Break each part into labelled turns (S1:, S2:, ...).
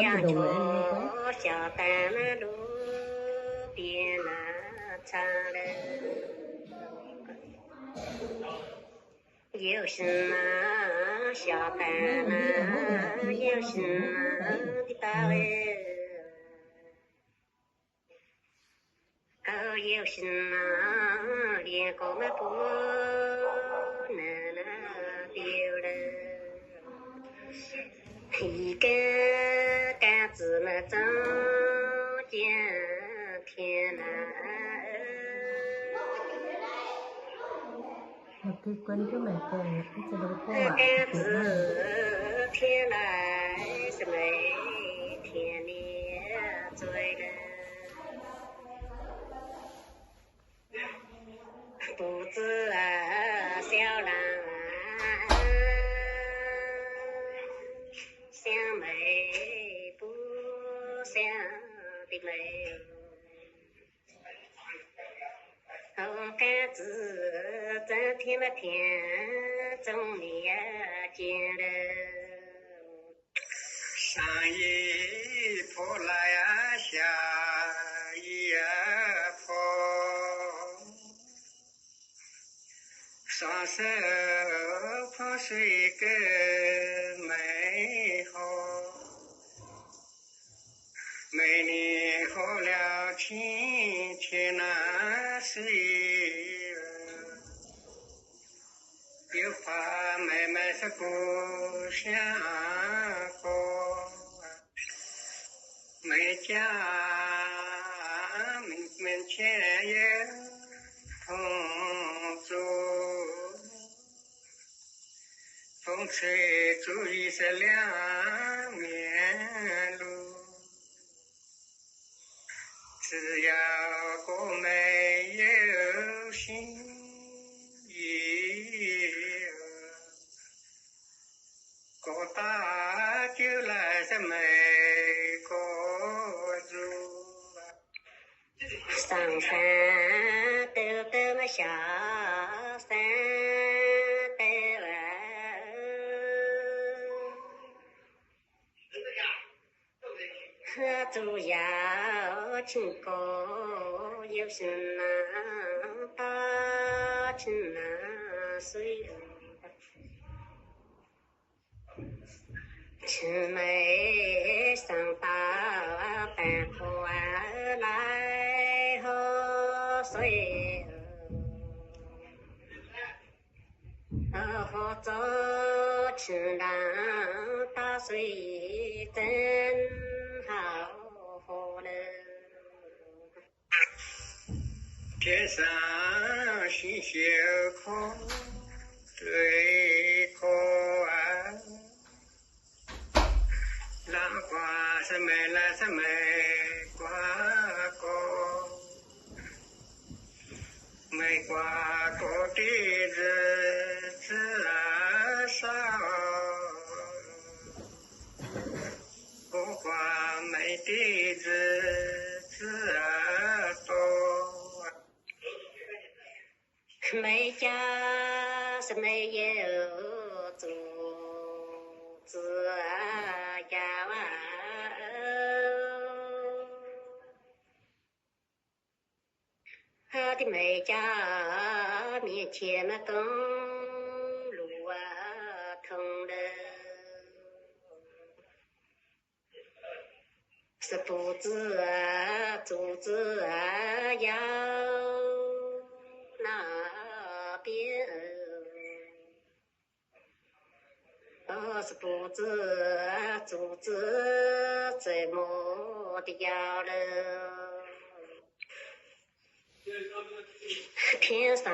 S1: 杨桥小丹那路边那唱了，有心啊小丹那有心啊的大哎，哦有心啊连个么不能丢了。一个杆子么中间天南，cái
S2: quên chứ mày kể cái sẽ đâu có à
S1: 杆子天来是每天的追了，不知啊小郎想美不想的美，红杆子整天么天中年见了，
S3: 上一坡来呀，下一坡，双手捧水个美好，每年好了天天那水，又怕妹妹是不想过，每家门前有红烛，风吹竹雨是两面路，只要我没有心意，过大就来是每个主。
S1: 上山兜兜么下山兜喝猪药青稞有心呐打青呐水，青梅上到半坡来喝水，喝着青浪打水真好喝了。
S3: 天上星宿空对空啊，浪花是美来是美瓜果，美瓜果的日子啊少，果花美的日子啊多。
S1: 每家是没有竹子呀他的每家面前那公路通了，是不知竹子要哪边？是不知竹子怎么的要了？天上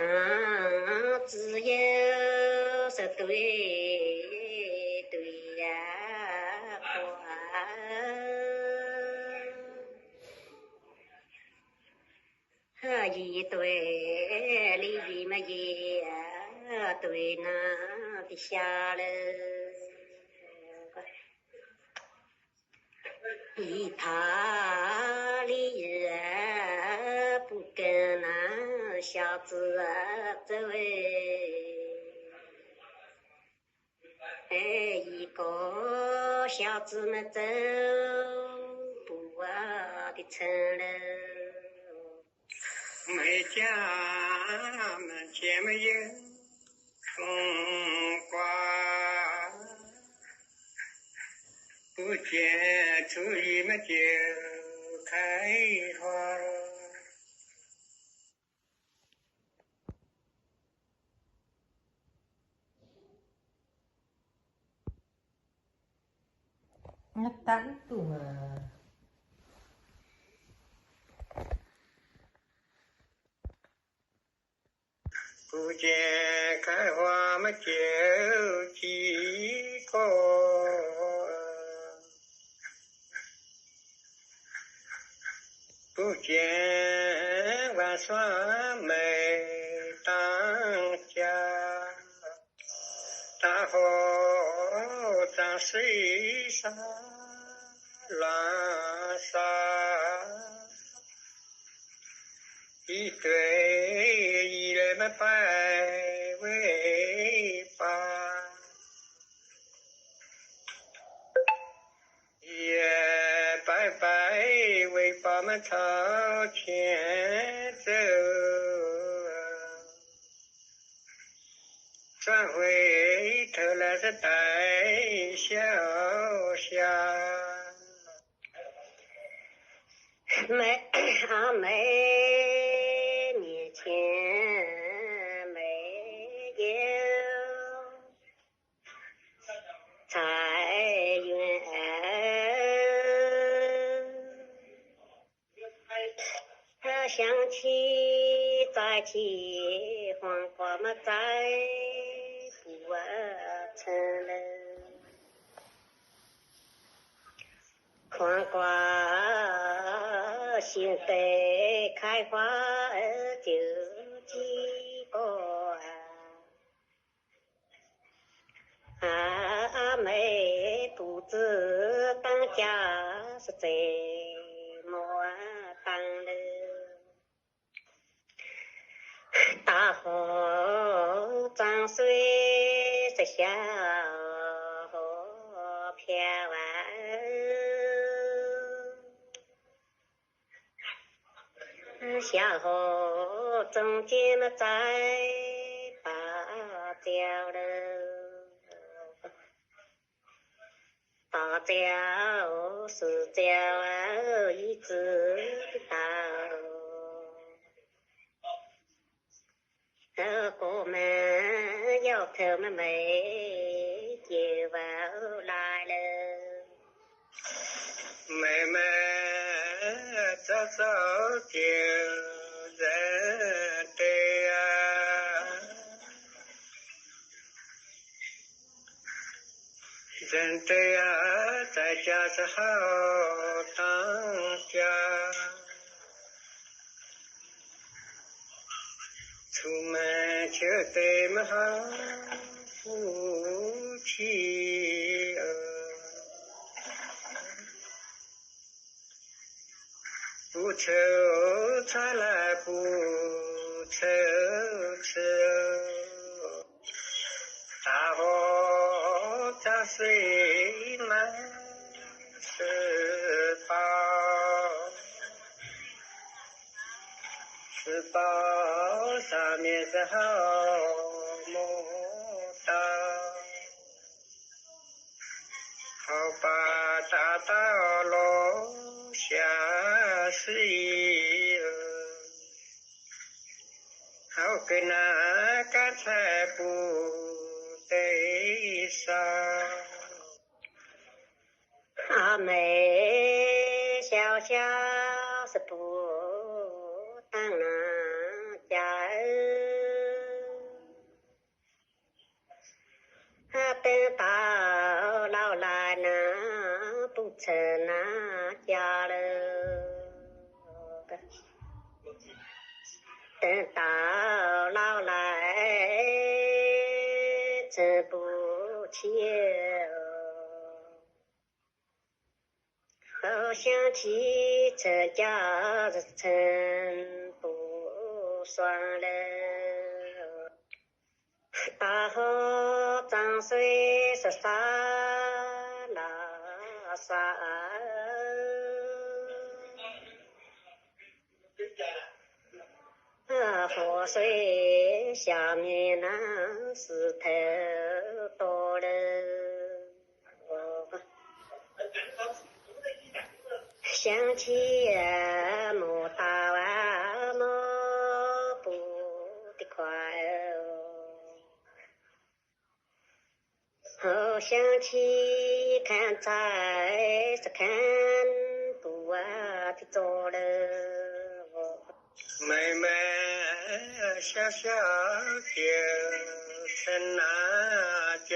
S1: 只有是对对呀花，一对里面也对那的下了。一怕里不跟那小子走一个小子们走不完的城楼，
S3: 每家门前没有风刮，不见初一么就开花。
S2: Ngetan tuh mah.
S3: 不见开花么就几个，不见晚霜没当家，大河涨水沙乱沙。一对一人们摆尾巴，也摆摆尾巴们朝前走，转回头来是带笑笑。
S1: 每年前没有财源，想起再起黄瓜嘛再不成了，黄瓜现在开花就几个阿妹不知当家是怎么当了，大河涨水是小河飘小河中间嘛栽芭蕉了，芭蕉是蕉一直到，我们摇头嘛没就来了。
S3: 妹妹早早就认得呀，认得呀，在家是好当家，出门就得么好福气不愁穿来不愁吃，大河涨水满是宝，是宝上面是好牡丹，好把大道落下水，好跟那干柴不得烧。
S1: 阿妹小小是不当那家等到老来那不成那家了，等到老来挣不起，好想起这家是真不算了，大河涨上岁是啥那啥？河水下面那石头多了，想起莫大啊莫不的快哦，想起看在是看不啊的做了。
S3: 妹妹小小的城南家，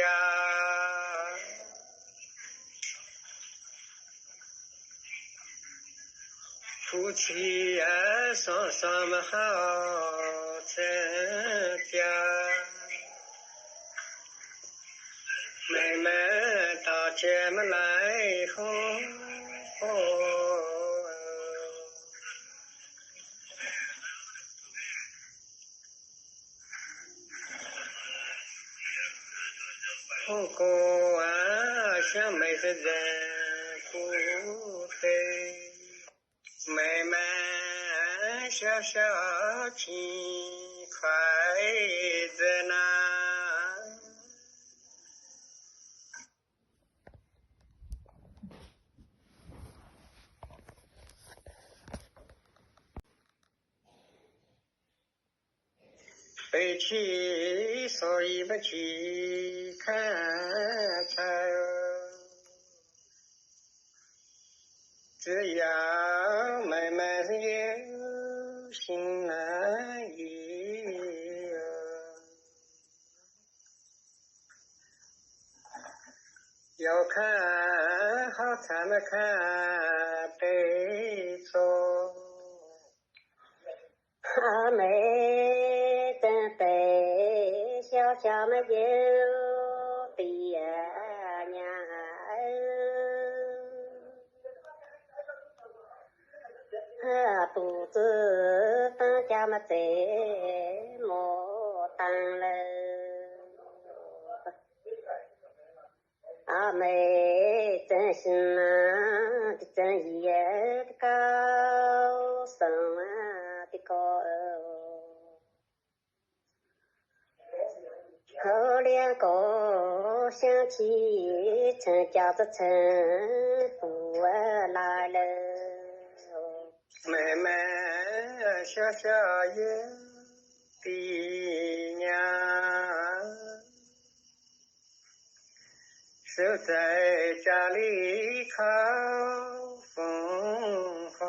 S3: 夫妻双双们好成家。妹妹到家门来哄不过小妹是人不对，妹妹小小情快着呢。背起所以不去看看，只要妹妹有心难移，要看好才能看对错。
S1: 阿妹真对小小们有爹娘，肚子当家么在莫当了。阿妹真心啊的真意的高深啊的高，可怜个想起成家子成不来了。
S3: 妹妹小小有爹娘，守在家里靠风花，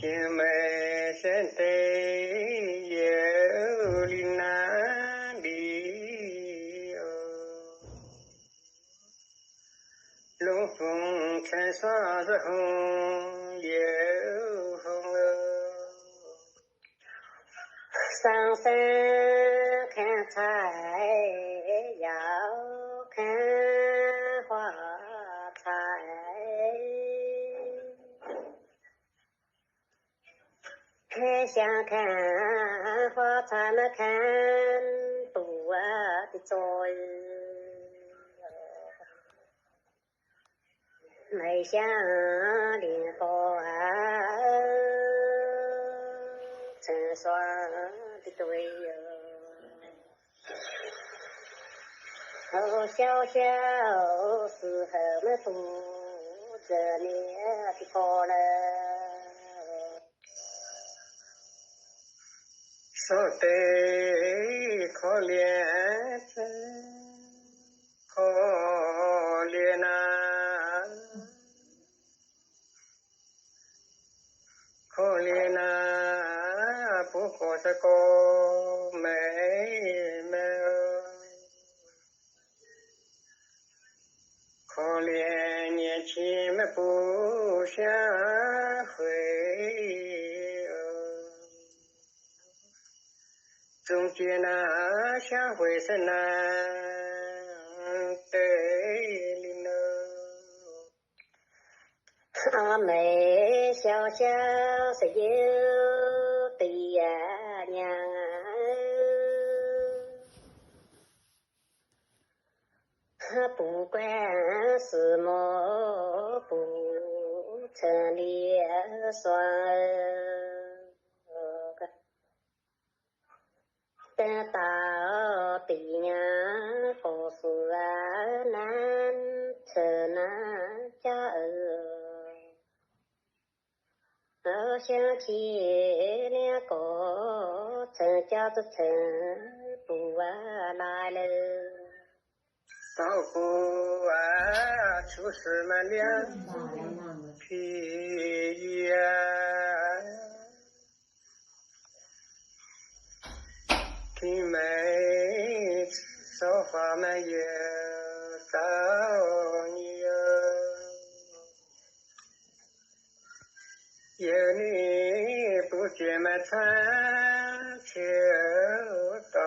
S3: 姐妹真对有理难离哦，龙凤成双是红又红哦。
S1: 上山看菜要看花菜，看想看花菜嘛看多的作业，没想莲花成双的对哟，哦，小小时候嘛住着你的高楼，
S3: 说对可怜真可怜呐，可怜呐，不过是个妹妹哦，可怜年轻们不想回哦，中间那想回是难对哩喽。
S1: 阿妹小小是有对呀娘啊，不管是么不成连双。等到对呀，不是难成难家儿想起两个成家之成不来了。
S3: 少妇啊，出师门两皮呀，听妹说话们也找你哟，有你不见么穿秋短。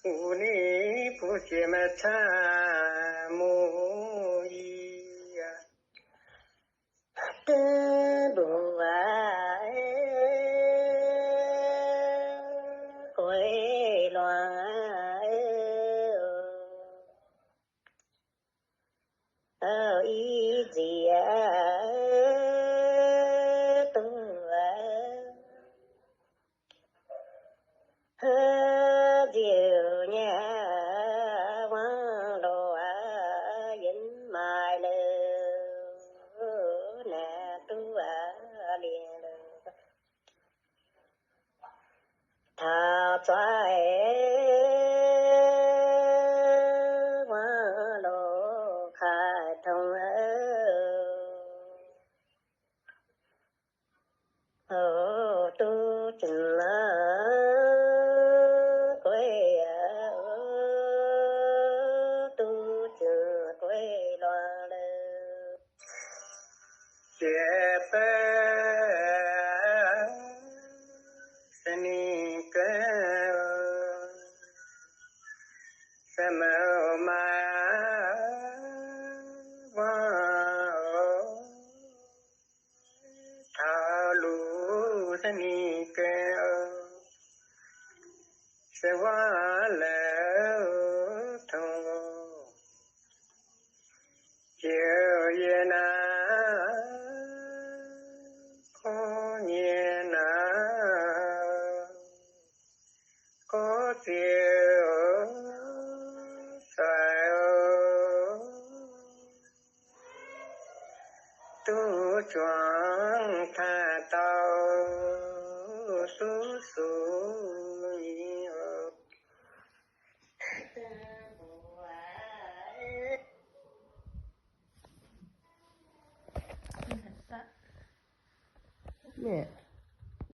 S3: 无你不见么参木衣呀，
S1: 登不归乱一节多就年忘了人买了难度连了他在忘了开通都真了归都真归乱了
S3: 结伴是你跟什么嘛往套路是你跟是完了痛就业难过年难过就在都装看到叔叔你
S2: Yeah.